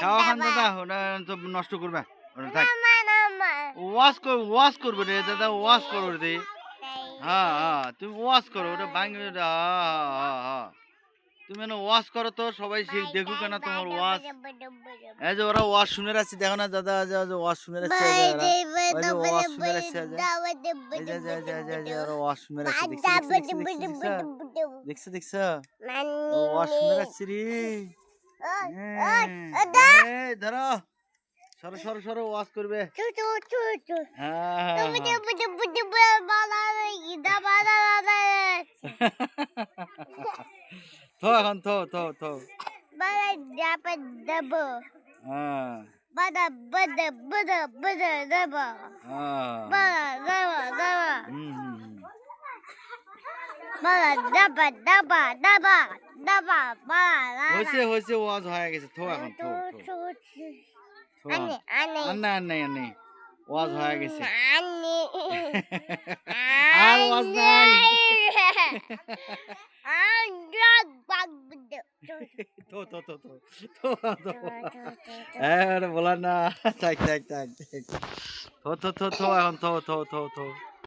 খাওয়া খান দাদা ওটা তো নষ্ট করবে ওটা থাক ওয়াশ করবে রে দাদা ওয়াশ করো রে হ্যাঁ হ্যাঁ তুমি ওয়াশ করো ওটা ভাঙবে হ্যাঁ তুমি না ওয়াশ করো তো সবাই দেখুক না তোমার ওয়াশ এই যে ওরা ওয়াশ শুনে রাখছি দেখো না দাদা ওয়াশ শুনে রাখছে ওয়াশ শুনে রাখছে ওরা ওয়াশ শুনে রাখছে দেখছো ওয়াশ শুনে রাখছি রে ধরো সরো সরো সরো ওয়াশ করবে থো এখন থো থো থো হয়েছে ওয়াজ হয়ে গেছে থো এখন থো আন্নে ওয়াজ হয়ে গেছে আর ওয়াজ নাই বলা না থাক থাক থাক থো এখন থো